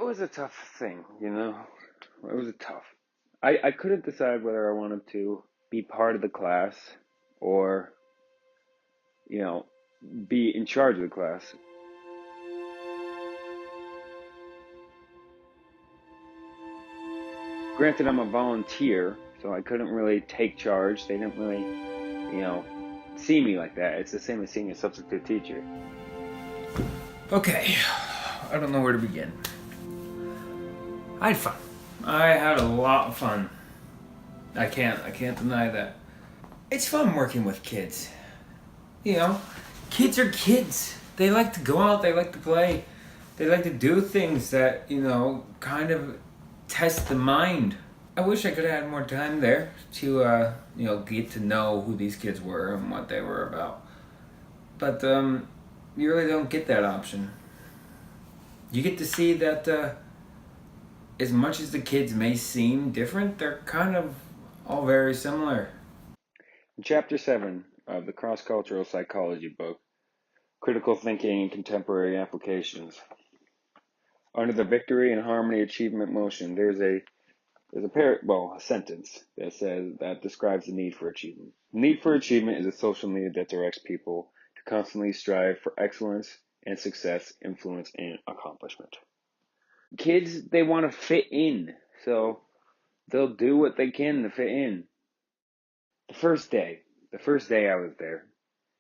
was a tough thing, you know. It was a tough. I couldn't decide whether I wanted to be part of the class or, you know, be in charge of the class. Granted, I'm a volunteer, so I couldn't really take charge. They didn't really, see me like that. It's the same as seeing a substitute teacher. Okay, I don't know where to begin. I had fun. I had a lot of fun. I can't deny that. It's fun working with kids. You know, kids are kids. They like to go out, they like to play, they like to do things that, kind of test the mind. I wish I could have had more time there to, get to know who these kids were and what they were about. But, you really don't get that option. You get to see that, as much as the kids may seem different, they're kind of all very similar. In Chapter 7 of the Cross-Cultural Psychology book, Critical Thinking and Contemporary Applications, under the Victory and Harmony Achievement motion, there's a sentence that describes the need for achievement. The need for achievement is a social need that directs people to constantly strive for excellence and success, influence, and accomplishment. Kids, they want to fit in, so they'll do what they can to fit in. The first day I was there,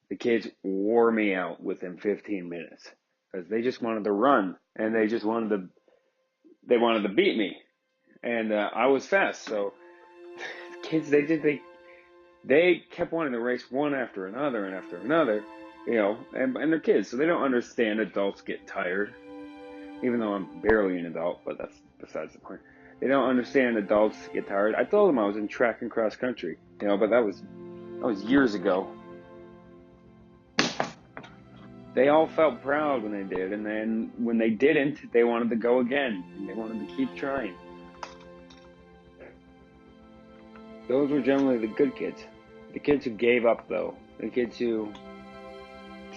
the kids wore me out within 15 minutes because they just wanted to run and they wanted to beat me, and I was fast, so kids they kept wanting to race one after another and after another, and they're kids, so they don't understand adults get tired. Even though I'm barely an adult, but that's besides the point. They don't understand adults get tired. I told them I was in track and cross country, but that was years ago. They all felt proud when they did, and then when they didn't, they wanted to go again. And they wanted to keep trying. Those were generally the good kids. The kids who gave up, though. The kids who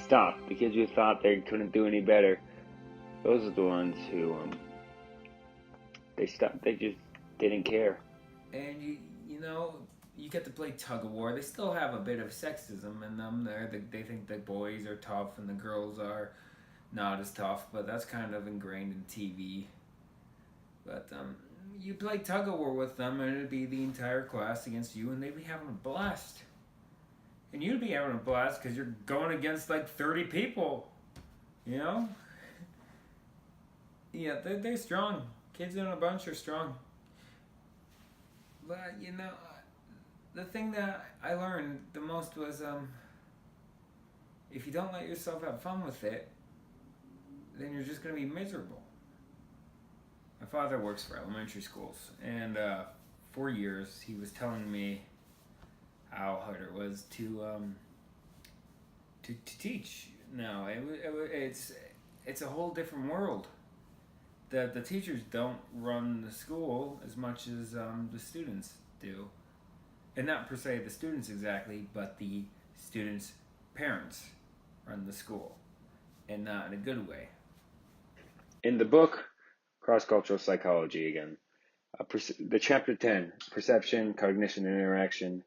stopped. The kids who thought they couldn't do any better. Those are the ones who, they stopped. They just didn't care. And you get to play tug of war. They still have a bit of sexism in them. They think the boys are tough and the girls are not as tough, but that's kind of ingrained in TV. But you play tug of war with them, and it'd be the entire class against you, and they'd be having a blast. And you'd be having a blast because you're going against like 30 people. Yeah, they're strong. Kids in a bunch are strong. But, the thing that I learned the most was if you don't let yourself have fun with it, then you're just going to be miserable. My father works for elementary schools, and for years he was telling me how hard it was to teach. Now, it's a whole different world. The teachers don't run the school as much as the students do. And not per se the students exactly, but the students' parents run the school. And not in a good way. In the book, Cross-Cultural Psychology again, the chapter 10, Perception, Cognition, and Interaction,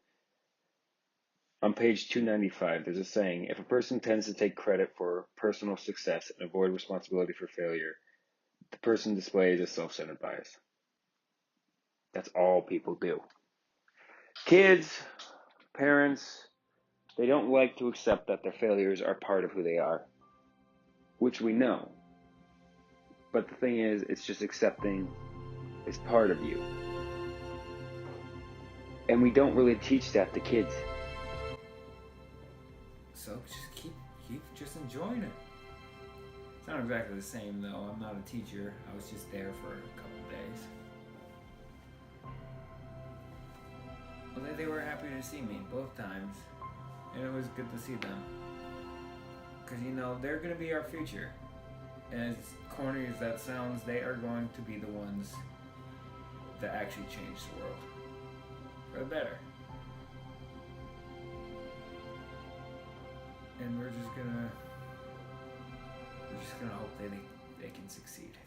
on page 295, there's a saying, if a person tends to take credit for personal success and avoid responsibility for failure, the person displays a self-centered bias. That's all people do. Kids, parents, they don't like to accept that their failures are part of who they are, which we know. But the thing is, it's just accepting it's part of you. And we don't really teach that to kids. So just keep just enjoying it. It's not exactly the same though. I'm not a teacher. I was just there for a couple days. Well, they were happy to see me both times. And it was good to see them. Because, they're going to be our future. And as corny as that sounds, they are going to be the ones that actually change the world. For the better. And we're just gonna hope they can succeed.